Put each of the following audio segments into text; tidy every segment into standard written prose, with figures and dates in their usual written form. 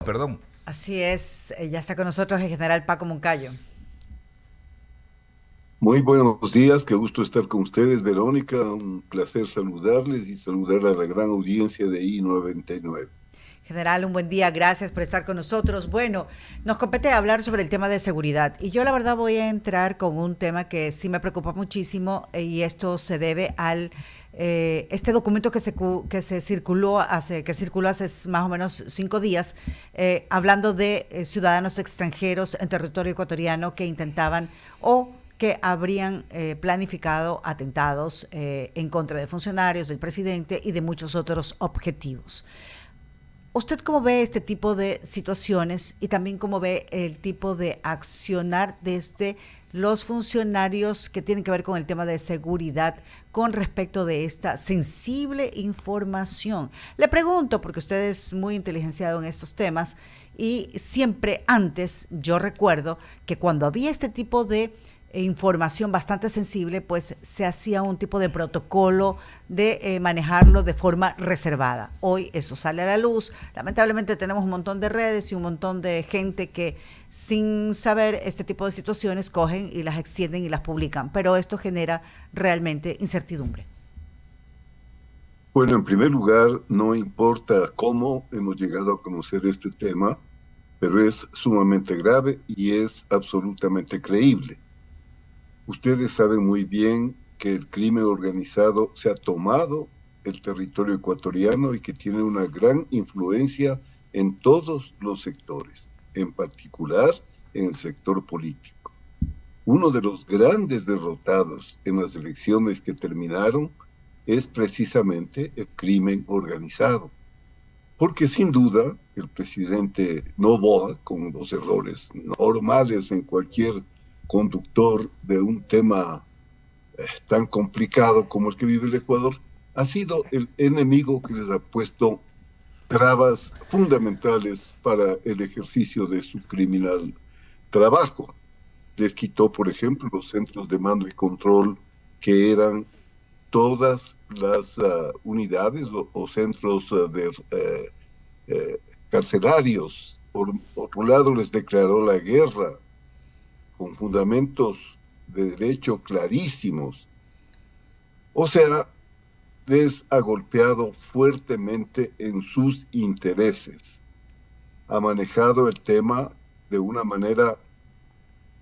perdón. Así es, ya está con nosotros el general Paco Moncayo. Muy buenos días, qué gusto estar con ustedes, Verónica. Un placer saludarles y saludar a la gran audiencia de I-99. General, un buen día, gracias por estar con nosotros. Bueno, nos compete hablar sobre el tema de seguridad y yo la verdad voy a entrar con un tema que sí me preocupa muchísimo y esto se debe al este documento que circuló hace más o menos 5 días, hablando de ciudadanos extranjeros en territorio ecuatoriano que intentaban o que habrían planificado atentados en contra de funcionarios, del presidente y de muchos otros objetivos. ¿Usted cómo ve este tipo de situaciones y también cómo ve el tipo de accionar desde los funcionarios que tienen que ver con el tema de seguridad con respecto de esta sensible información? Le pregunto, porque usted es muy inteligenciado en estos temas y siempre antes yo recuerdo que cuando había este tipo de información bastante sensible, pues se hacía un tipo de protocolo de manejarlo de forma reservada. Hoy eso sale a la luz. Lamentablemente tenemos un montón de redes y un montón de gente que sin saber este tipo de situaciones cogen y las extienden y las publican, pero esto genera realmente incertidumbre. Bueno, en primer lugar, no importa cómo hemos llegado a conocer este tema, pero es sumamente grave y es absolutamente creíble. Ustedes saben muy bien que el crimen organizado se ha tomado el territorio ecuatoriano y que tiene una gran influencia en todos los sectores, en particular en el sector político. Uno de los grandes derrotados en las elecciones que terminaron es precisamente el crimen organizado, porque sin duda el presidente Noboa, con los errores normales en cualquier conductor de un tema tan complicado como el que vive el Ecuador, ha sido el enemigo que les ha puesto trabas fundamentales para el ejercicio de su criminal trabajo. Les quitó, por ejemplo, los centros de mando y control que eran todas las unidades o centros carcelarios. Por otro lado, les declaró la guerra con fundamentos de derecho clarísimos. O sea, les ha golpeado fuertemente en sus intereses. Ha manejado el tema de una manera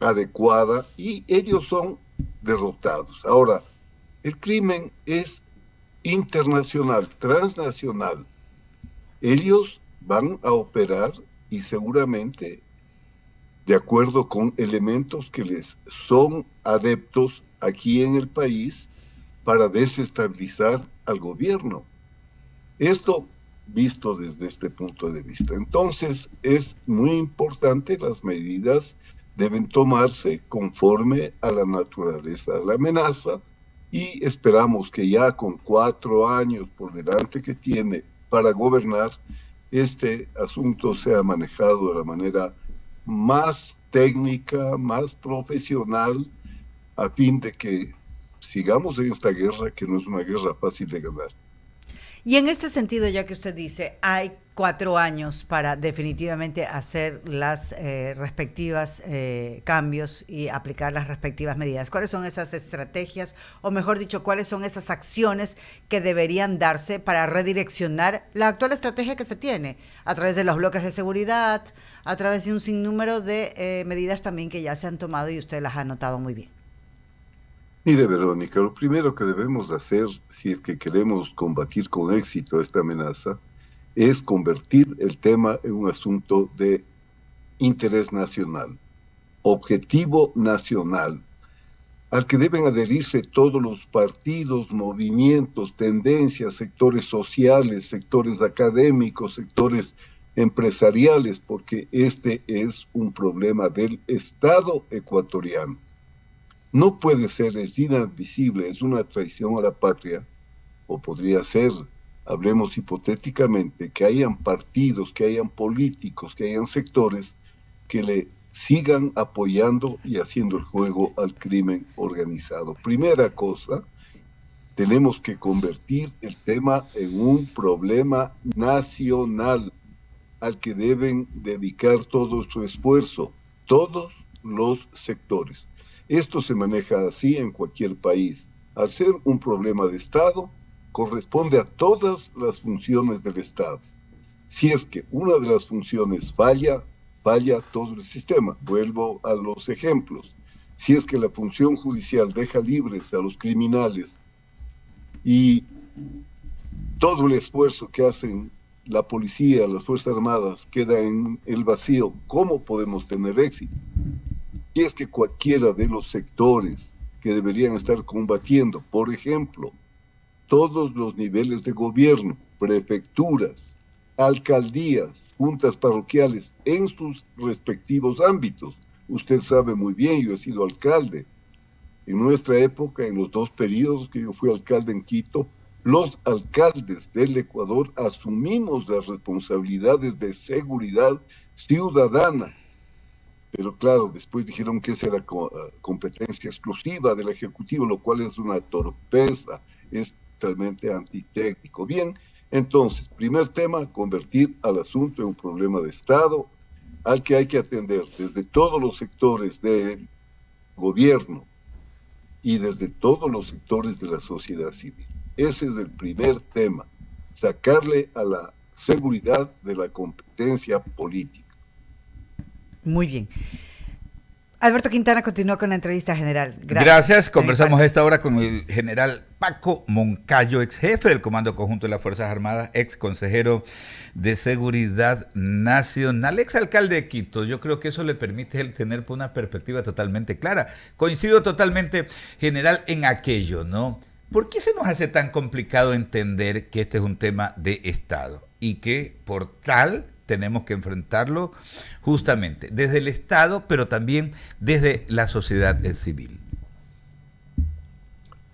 adecuada y ellos son derrotados. Ahora, el crimen es internacional, transnacional. Ellos van a operar y seguramente de acuerdo con elementos que les son adeptos aquí en el país para desestabilizar al gobierno. Esto visto desde este punto de vista. Entonces, es muy importante, las medidas deben tomarse conforme a la naturaleza de la amenaza y esperamos que ya con 4 años por delante que tiene para gobernar, este asunto sea manejado de la manera más técnica, más profesional, a fin de que sigamos en esta guerra, que no es una guerra fácil de ganar. Y en este sentido, ya que usted dice, hay 4 años para definitivamente hacer las respectivas cambios y aplicar las respectivas medidas. ¿Cuáles son esas estrategias, o mejor dicho, cuáles son esas acciones que deberían darse para redireccionar la actual estrategia que se tiene a través de los bloques de seguridad, a través de un sinnúmero de medidas también que ya se han tomado y usted las ha notado muy bien? Mire, Verónica, lo primero que debemos hacer, si es que queremos combatir con éxito esta amenaza, es convertir el tema en un asunto de interés nacional, objetivo nacional, al que deben adherirse todos los partidos, movimientos, tendencias, sectores sociales, sectores académicos, sectores empresariales, porque este es un problema del Estado ecuatoriano. No puede ser, es inadmisible, es una traición a la patria, o podría ser, hablemos hipotéticamente, que hayan partidos, que hayan políticos, que hayan sectores que le sigan apoyando y haciendo el juego al crimen organizado. Primera cosa, tenemos que convertir el tema en un problema nacional. al que deben dedicar todo su esfuerzo, todos los sectores. Esto se maneja así en cualquier país. Al ser un problema de Estado, corresponde a todas las funciones del Estado. Si es que una de las funciones falla, falla todo el sistema. Vuelvo a los ejemplos. Si es que la función judicial deja libres a los criminales y todo el esfuerzo que hacen la policía, las Fuerzas Armadas, queda en el vacío, ¿cómo podemos tener éxito? Y es que cualquiera de los sectores que deberían estar combatiendo, por ejemplo, todos los niveles de gobierno, prefecturas, alcaldías, juntas parroquiales, en sus respectivos ámbitos. Usted sabe muy bien, yo he sido alcalde. En nuestra época, en los 2 periodos que yo fui alcalde en Quito, los alcaldes del Ecuador asumimos las responsabilidades de seguridad ciudadana. Pero claro, después dijeron que esa era competencia exclusiva del Ejecutivo, lo cual es una torpeza, es totalmente antitécnico. Bien, entonces, primer tema, convertir al asunto en un problema de Estado al que hay que atender desde todos los sectores del gobierno y desde todos los sectores de la sociedad civil. Ese es el primer tema, sacarle a la seguridad de la competencia política. Muy bien. Alberto Quintana continúa con la entrevista general. Gracias. Conversamos a esta hora con el general Paco Moncayo, ex jefe del Comando Conjunto de las Fuerzas Armadas, ex consejero de Seguridad Nacional, ex alcalde de Quito. Yo creo que eso le permite él tener una perspectiva totalmente clara. Coincido totalmente, general, en aquello, ¿no? ¿Por qué se nos hace tan complicado entender que este es un tema de Estado y que por tal tenemos que enfrentarlo justamente desde el Estado, pero también desde la sociedad civil?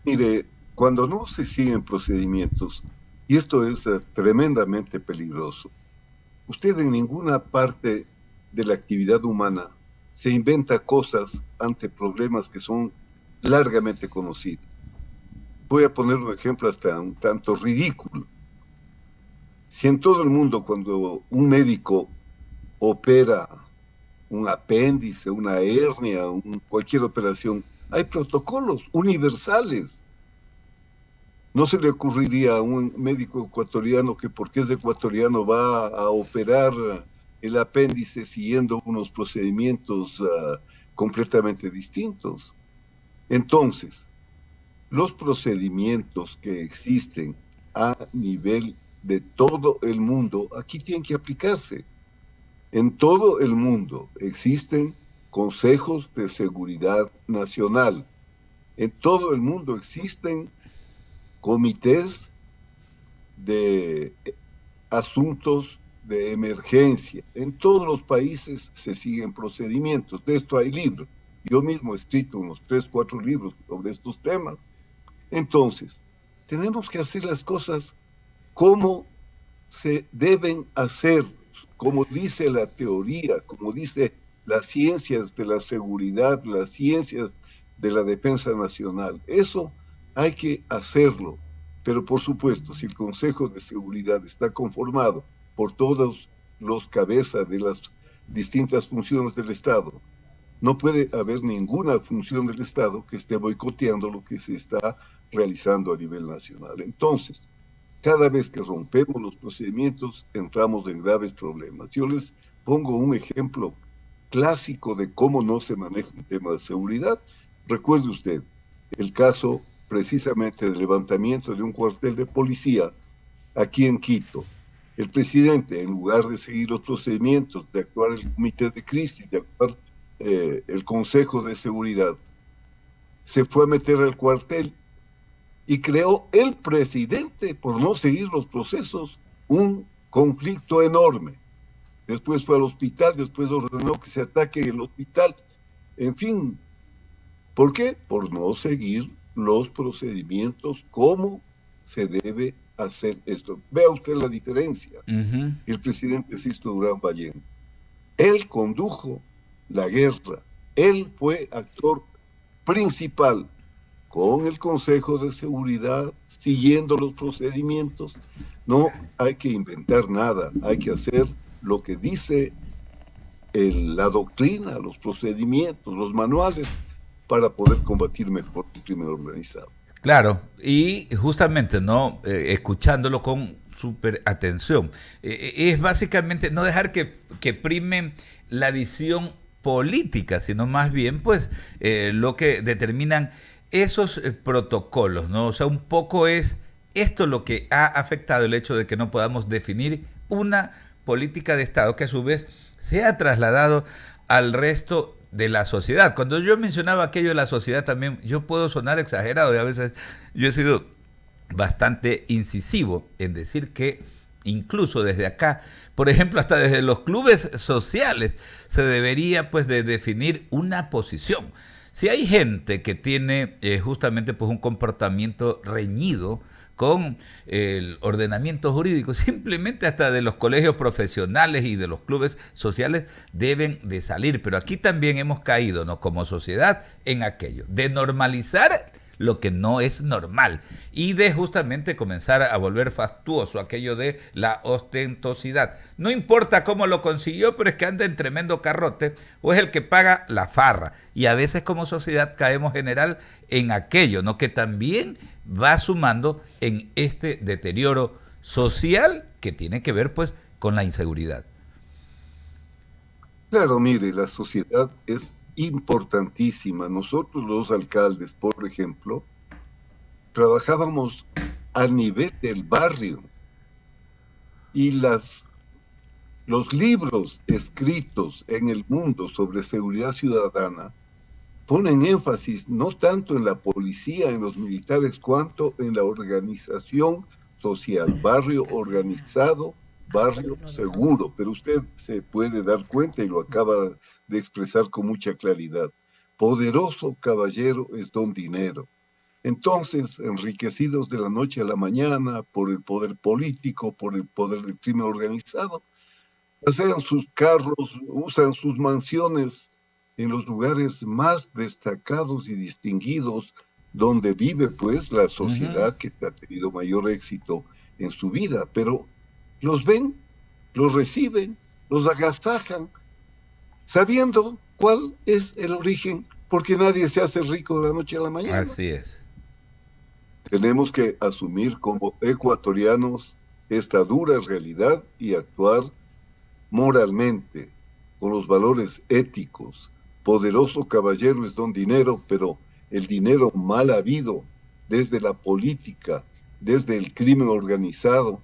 Mire, cuando no se siguen procedimientos, y esto es tremendamente peligroso, usted en ninguna parte de la actividad humana se inventa cosas ante problemas que son largamente conocidos. Voy a poner un ejemplo hasta un tanto ridículo. Si en todo el mundo, cuando un médico opera un apéndice, una hernia, cualquier operación, hay protocolos universales. No se le ocurriría a un médico ecuatoriano que porque es ecuatoriano va a operar el apéndice siguiendo unos procedimientos completamente distintos. Entonces, los procedimientos que existen a nivel de todo el mundo, aquí tienen que aplicarse. En todo el mundo existen consejos de seguridad nacional. En todo el mundo existen comités de asuntos de emergencia. En todos los países se siguen procedimientos. De esto hay libros. Yo mismo he escrito unos 3, 4 libros sobre estos temas. Entonces, tenemos que hacer las cosas como se deben hacer, como dice la teoría, como dice las ciencias de la seguridad, las ciencias de la defensa nacional. Eso hay que hacerlo. Pero por supuesto, si el Consejo de Seguridad está conformado por todos los cabezas de las distintas funciones del Estado, no puede haber ninguna función del Estado que esté boicoteando lo que se está realizando a nivel nacional. Entonces, cada vez que rompemos los procedimientos, entramos en graves problemas. Yo les pongo un ejemplo clásico de cómo no se maneja un tema de seguridad. Recuerde usted el caso precisamente del levantamiento de un cuartel de policía aquí en Quito. El presidente, en lugar de seguir los procedimientos, de actuar el comité de crisis, de actuar el Consejo de Seguridad, se fue a meter al cuartel y creó el presidente, por no seguir los procesos, un conflicto enorme. Después fue al hospital, después ordenó que se ataque el hospital. En fin, ¿por qué? Por no seguir los procedimientos, cómo se debe hacer esto. Vea usted la diferencia. El presidente Sisto Durán Ballén, él condujo la guerra, él fue actor principal con el Consejo de Seguridad, siguiendo los procedimientos. No hay que inventar nada, hay que hacer lo que dice la doctrina, los procedimientos, los manuales para poder combatir mejor el crimen organizado. Claro, y justamente, ¿no? Escuchándolo con súper atención. Es básicamente no dejar que prime la visión política, sino más bien, pues, lo que determinan esos protocolos, ¿no? O sea, un poco es esto lo que ha afectado el hecho de que no podamos definir una política de Estado que a su vez se ha trasladado al resto de la sociedad. Cuando yo mencionaba aquello de la sociedad también, yo puedo sonar exagerado y a veces yo he sido bastante incisivo en decir que incluso desde acá, por ejemplo, hasta desde los clubes sociales, se debería pues de definir una posición. Si hay gente que tiene justamente pues un comportamiento reñido con el ordenamiento jurídico, simplemente hasta de los colegios profesionales y de los clubes sociales deben de salir. Pero aquí también hemos caído, ¿no?, como sociedad en aquello, de normalizar lo que no es normal y de justamente comenzar a volver fastuoso aquello de la ostentosidad. No importa cómo lo consiguió, pero es que anda en tremendo carrote o es el que paga la farra. Y a veces como sociedad caemos general en aquello, ¿no?, que también va sumando en este deterioro social que tiene que ver pues con la inseguridad. Claro, mire, la sociedad es importantísima. Nosotros los alcaldes, por ejemplo, trabajábamos a nivel del barrio y los libros escritos en el mundo sobre seguridad ciudadana ponen énfasis no tanto en la policía, en los militares, cuanto en la organización social, barrio organizado, barrio seguro. Pero usted se puede dar cuenta y lo acaba de expresar con mucha claridad. Poderoso caballero es don dinero. Entonces, enriquecidos de la noche a la mañana por el poder político, por el poder del crimen organizado, pasean sus carros, usan sus mansiones en los lugares más destacados y distinguidos donde vive pues la sociedad que ha tenido mayor éxito en su vida, pero los ven, los reciben, los agasajan, sabiendo cuál es el origen, porque nadie se hace rico de la noche a la mañana. Así es. Tenemos que asumir como ecuatorianos esta dura realidad y actuar moralmente, con los valores éticos. Poderoso caballero es don dinero, pero el dinero mal habido desde la política, desde el crimen organizado,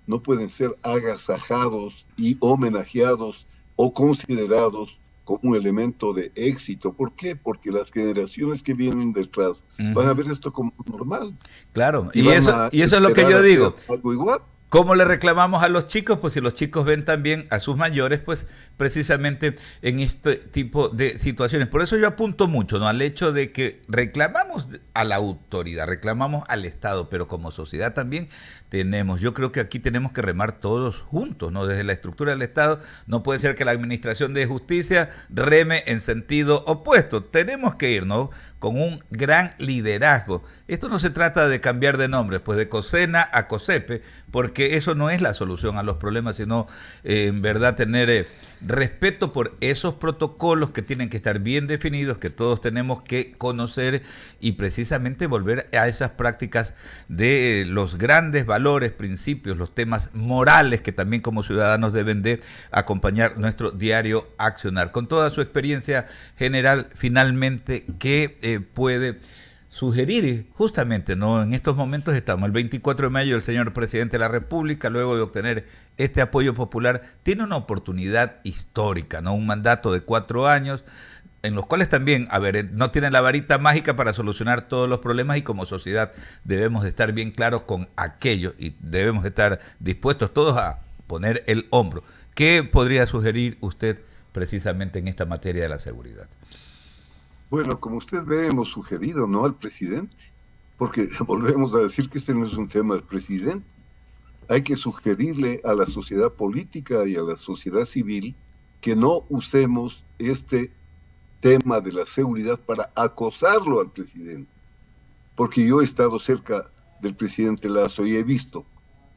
no pueden ser agasajados y homenajeados o considerados como un elemento de éxito. ¿Por qué? Porque las generaciones que vienen detrás van a ver esto como normal. Claro, y eso es lo que yo digo. Algo igual. ¿Cómo le reclamamos a los chicos? Pues si los chicos ven también a sus mayores, pues precisamente en este tipo de situaciones. Por eso yo apunto mucho, ¿no?, al hecho de que reclamamos a la autoridad, reclamamos al Estado, pero como sociedad también yo creo que aquí tenemos que remar todos juntos, ¿no? Desde la estructura del Estado, no puede ser que la Administración de Justicia reme en sentido opuesto. Tenemos que ir, ¿no?, con un gran liderazgo. Esto no se trata de cambiar de nombre, pues de COSENA a COSEPE, porque eso no es la solución a los problemas, sino en verdad tener respeto por esos protocolos que tienen que estar bien definidos, que todos tenemos que conocer y precisamente volver a esas prácticas de los grandes valores, principios, los temas morales que también como ciudadanos deben de acompañar nuestro diario accionar. Con toda su experiencia general, finalmente, ¿qué puede sugerir justamente, ¿no? En estos momentos estamos, el 24 de mayo, el señor presidente de la República, luego de obtener este apoyo popular, tiene una oportunidad histórica, ¿no? Un mandato de 4 años, en los cuales también, no tienen la varita mágica para solucionar todos los problemas y como sociedad debemos de estar bien claros con aquello y debemos estar dispuestos todos a poner el hombro. ¿Qué podría sugerir usted precisamente en esta materia de la seguridad? Bueno, como usted ve, hemos sugerido no al presidente, porque volvemos a decir que este no es un tema del presidente. Hay que sugerirle a la sociedad política y a la sociedad civil que no usemos este tema de la seguridad para acosarlo al presidente. Porque yo he estado cerca del presidente Lazo y he visto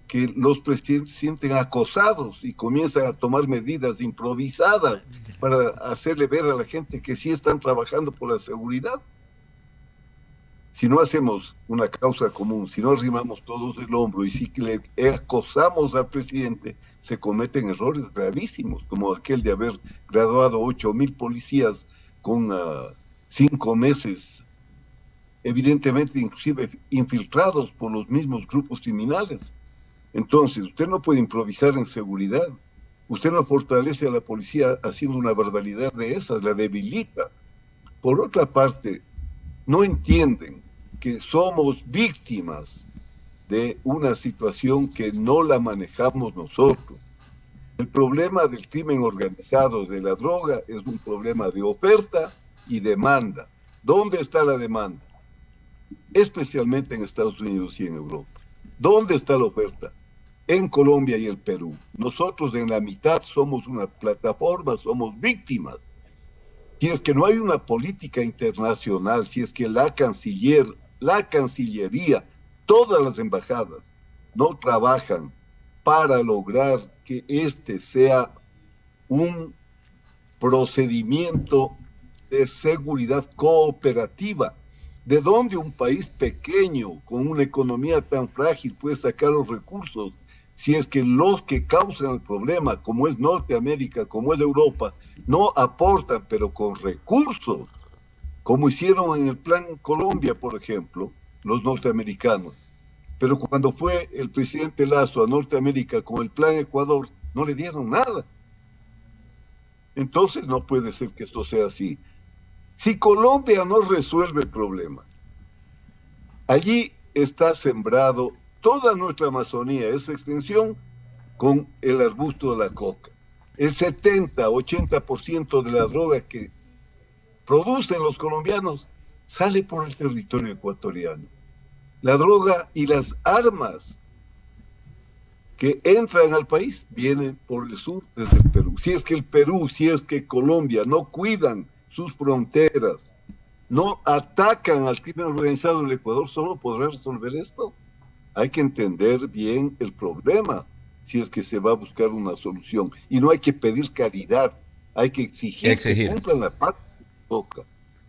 que los presidentes se sienten acosados y comienzan a tomar medidas improvisadas para hacerle ver a la gente que sí están trabajando por la seguridad. Si no hacemos una causa común, si no arrimamos todos el hombro y si le acosamos al presidente, se cometen errores gravísimos, como aquel de haber graduado 8,000 policías con 5 meses, evidentemente inclusive infiltrados por los mismos grupos criminales. Entonces, usted no puede improvisar en seguridad. Usted no fortalece a la policía haciendo una barbaridad de esas, la debilita. Por otra parte, no entienden que somos víctimas de una situación que no la manejamos nosotros. El problema del crimen organizado de la droga es un problema de oferta y demanda. ¿Dónde está la demanda? Especialmente en Estados Unidos y en Europa. ¿Dónde está la oferta? En Colombia y el Perú. Nosotros en la mitad somos una plataforma, somos víctimas. Si es que no hay una política internacional, si es que la Cancillería, todas las embajadas no trabajan para lograr que este sea un procedimiento de seguridad cooperativa. ¿De dónde un país pequeño con una economía tan frágil puede sacar los recursos si es que los que causan el problema, como es Norteamérica, como es Europa, no aportan, pero con recursos, como hicieron en el Plan Colombia, por ejemplo, los norteamericanos? Pero cuando fue el presidente Lazo a Norteamérica con el Plan Ecuador, no le dieron nada. Entonces no puede ser que esto sea así. Si Colombia no resuelve el problema, allí está sembrado toda nuestra Amazonía, esa extensión, con el arbusto de la coca. El 70-80% de la droga que producen los colombianos sale por el territorio ecuatoriano. La droga y las armas que entran al país vienen por el sur desde el Perú. Si es que Colombia no cuidan sus fronteras, no atacan al crimen organizado del Ecuador, ¿solo podrá resolver esto? Hay que entender bien el problema si es que se va a buscar una solución. Y no hay que pedir caridad, hay que exigir. Que cumplan la parte que toca.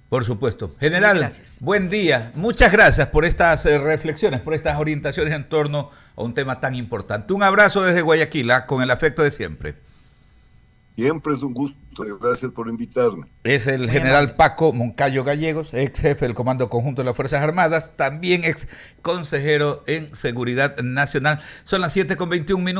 Por supuesto. General, buen día. Muchas gracias por estas reflexiones, por estas orientaciones en torno a un tema tan importante. Un abrazo desde Guayaquil, con el afecto de siempre. Siempre es un gusto. Gracias por invitarme. Es el general Paco Moncayo Gallegos, ex jefe del Comando Conjunto de las Fuerzas Armadas, también ex consejero en Seguridad Nacional. Son las 7:21 minutos.